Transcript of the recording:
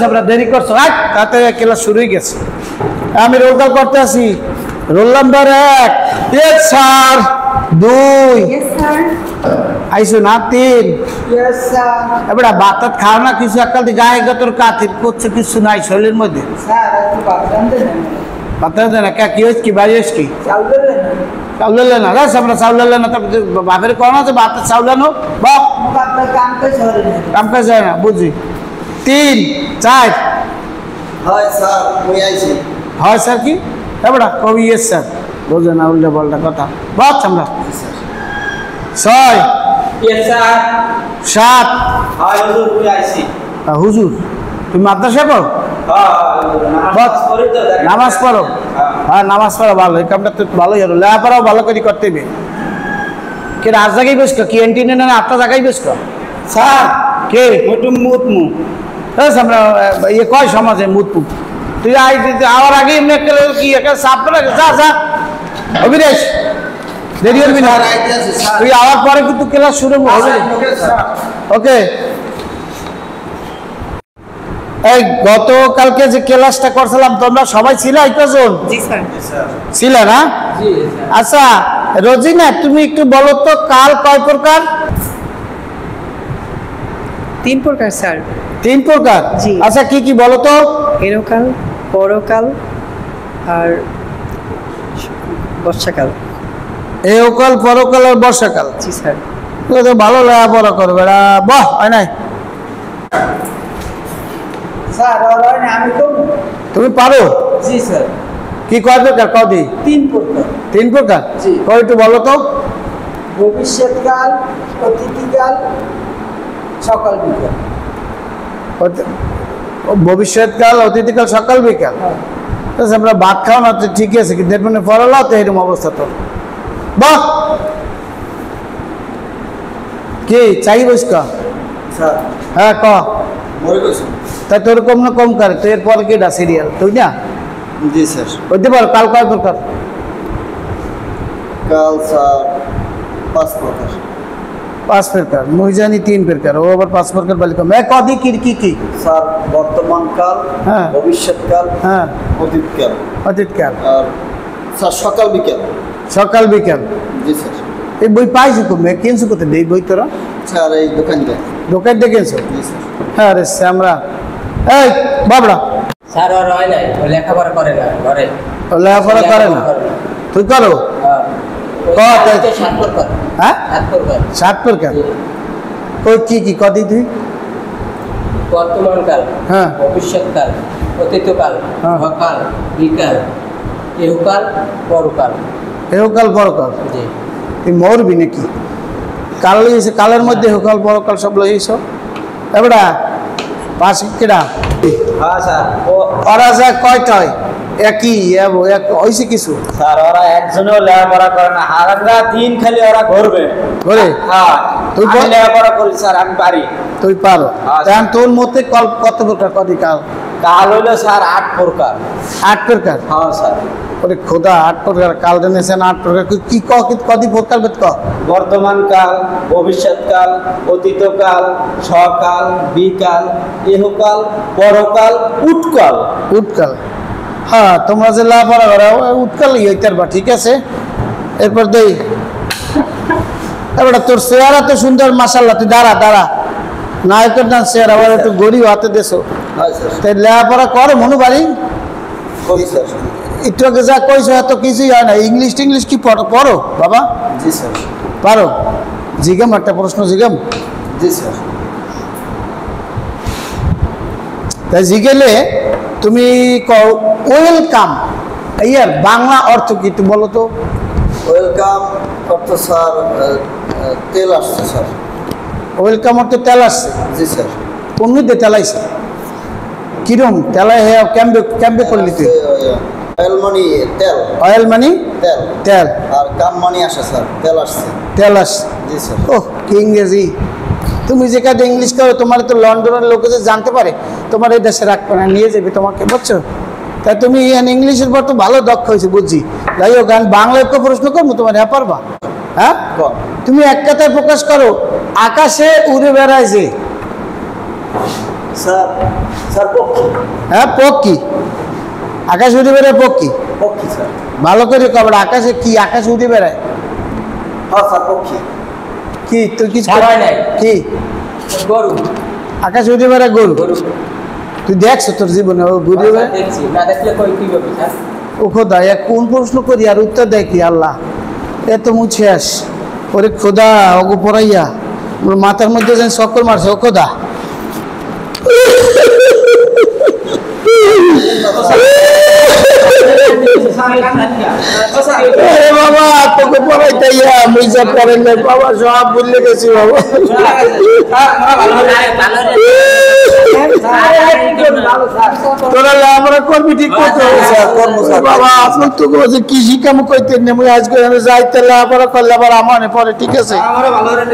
আমরা দেরি করছো তাতে ক্লাস শুরু হয়ে গেছে আমি রোল কল করতে আসি রোল নাম্বার 1 ইয়েস স্যার 2 আইসো না 3 ইয়েস স্যার এবারে ভাত খাও না কিছু একাল দি গায়ে গতর কাতির করছে কিছু নাই শরীরের মধ্যে স্যার একটু বাদাম দেন বাতা দেন কি হইছে কি বাড়ি হইছে কি চাউল দেন চাউল না রাস আমরা চাউল না তো বাপের কোন আছে ভাত চাউল নো বাপ আপনার কাম কাজ হয় না কাম কাজ হয় না বুঝি 3 4 হয় স্যার মই আইছি হয় স্যার কি এবড়া কবি ইয়েস স্যার বুঝে না উল্টা পাল্টা কথা বাপ আমরা 6 ইয়েস স্যার 7 হয় হুজুর মই আইছি হুজুর তুমি মাদ্রাসা পড়ো নামাজ পড়ো হ্যাঁ নামাজ পড়ো ভালো এই কামটা তো ভালোই হলো লেখাপড়াও ভালো করে করতে হবে কে রাত জায়গায় বসছো কি এন্টিনে না আটটা জায়গায় বসছো স্যার কে মুতমু আমরা ইয়ে কয় সমাজে মুতমু তুই আওয়ার আগে এমনি একটা কি একটা সাপ করে যা যা অভিরেশ দেরি করবি না তুই আওয়ার পরে কিন্তু ক্লাস শুরু হবে ওকে এই গতকালকে যে ক্লাসটা করছিলাম তোমরা সবাই ছিলে কজন জি স্যার ছিলে না জি স্যার আচ্ছা রোজিনা তুমি একটু বলো তো কাল কয় প্রকার 3 প্রকার স্যার 3 প্রকার জি। আচ্ছা কি কি বলো তো এরকাল পরকাল আর বর্ষাকাল এওকাল পরকাল আর বর্ষাকাল জি স্যার তুই তো ভালো লেখাপড়া করবে বাহ হয় নাই স্যার আর না আমি তো তুমি পারো জি স্যার কি কয় প্রকার কদি 3 প্রকার 3 প্রকার জি। কয় একটু বলো তো ভবিষ্যৎকাল অতীতকাল সকাল বিকাল ভবিষ্যৎকাল অতীতকাল সকাল বিকাল আচ্ছা আমরা ভাত খাও না তো ঠিক আছে কিন্তু এর মানে পড়ালো তো এরকম অবস্থা তো বাহ কি চাই বসকা স্যার হ্যাঁ ক মরে গেছে তাই তোর কম না কম করে তো এরপরে কি সিরিয়াল তুই না জি স্যার হইতে পার কাল কয় প্রকার কাল স্যার 5 প্রকার 5 প্রকার মুই জানি 3 প্রকার ও আবার 5 প্রকার বলি কম এক কদি কি স্যার বর্তমান কাল হ্যাঁ। ভবিষ্যৎকাল হ্যাঁ অতীতকাল অতীতকাল আর স্যার সকাল বিকাল সকাল বিকাল জি স্যার এই বই পাইছো কমে কিনছো কত দেই বই তোরা স্যার এই দোকানটা দোকান থেকে কিনছো জি স্যার হ্যাঁ রে আমরা এই বাবড়া স্যার আর হয় নাই ও লেখাপড়া করে না ঘরে ও লেখাপড়া করে না তুই করো হ্যাঁ তাই। 7 প্রকার হ্যাঁ 7 প্রকার 7 প্রকার কই কি কদি তুই বর্তমান কাল হ্যাঁ। ভবিষ্যৎকাল অতীতকাল হ্যাঁ। সকাল বিকাল ইহকাল পরকাল এহকাল পরকাল জি তুই মরবি নাকি কাল লইছে কালের মধ্যে এহকাল পরকাল সব লইছো এবড়া পাঁচ কেডা হ্যাঁ স্যার ওরা যা কয়টা হয় একই এক হইছে কিছু স্যার ওরা একজনও লেখাপড়া করে না হারারা দিন খালি ওরা ঘুরবে ঘরে হ্যাঁ তুই তুই লেখাপড়া করি স্যার আমি পারি তুই পারো হ্যাঁ। তাহলে তোর মতে কত প্রকার কদি কাল কাল হইলো স্যার 8 প্রকার 8 প্রকার হ্যাঁ স্যার ওরে খোদা 8 প্রকার কাল জেনেছেন 8 প্রকার কি কদি প্রকার বেদ ক বর্তমান কাল ভবিষ্যৎকাল অতীতকাল সকাল বিকাল ইহকাল পরকাল উৎকাল উৎকাল হ্যাঁ তোমরা যে লাফারা করা উৎকাল হইতার বা ঠিক আছে এরপর দেই এবার তোর চেহারা তো সুন্দর মাশাআল্লাহ তুই দাঁড়া নায়কের না চেহারা আবার একটু গরিব হাতে দেছো হ্যাঁ স্যার তাই লেখাপড়া করো মনে বাড়ি করি স্যার একটু আগে যা কইছো এত কিছুই হয় না ইংলিশ কি পড়ো বাবা জি স্যার পারো জিগাম একটা প্রশ্ন জিগাম জি স্যার তাই জিগেলে তুমি কও ওয়েলকাম ইয়ার বাংলা অর্থ কি একটু বলো তো ওয়েলকাম অর্থ স্যার তেল আসছে স্যার ওয়েলকাম অর্থ তেল আসছে জি স্যার কোনদিকে তেল আইছে কিরম তেলায় হে ক্যাম্পে করলি তুই অয়েল মানি তেল অয়েল মানে তেল তেল আর কাম মানি আসে স্যার তেল আসছে তেল আসছে জি স্যার ওহ কি ইংরেজি তুমি যেখানে ইংলিশ করো তোমার তো লন্ডনের লোকে যে জানতে পারে তোমার এই দেশে রাখবে না নিয়ে যাবে তোমাকে বুঝছো তাই তুমি ইংলিশের পর তো ভালো দক্ষ হয়েছে বুঝছি যাই হোক গান বাংলায় তো প্রশ্ন করবো তোমার হ্যাঁ পারবা হ্যাঁ কম তুমি এক কথায় প্রকাশ করো আকাশে উড়ে বেড়ায় যে স্যার স্যার পক্ষী হ্যাঁ পক্ষী আকাশ উঠে বেড়ায় পক্ষী পক্ষী স্যার ভালো করে কবে আকাশে কি আকাশ উঠে বেড়ায় হ্যাঁ স্যার পক্ষী কি তুই কিছু স্যার হয় নাই। কি গরু আকাশ উঠে বেড়ায় গরু গরু তুই দেখছো তোর জীবনে ও ঘুরে স্যার, বেড়ায় দেখছি না দেখলে কই কি করবি স্যার ও খোদা এক কোন প্রশ্ন করি আর উত্তর দেয় কি আল্লাহ এত মুছে আস ওরে খোদা ওগো পড়াইয়া ওর মাথার মধ্যে যেন সকল মারছে ও খোদা আরে বাবা তোকে পড়াইতাইয়া মুই যা পড়েন নাই বাবা সব ভুলে গেছি বাবা তোরা আমরা করবি ঠিক করতে হবে স্যার কর্ম স্যার বাবা আপনি তো বলছে কি শিখামু কইতেন না মুই আজকে যাইতে লেখাপড়া করলে আবার আমার পরে ঠিক আছে আমরা ভালো রে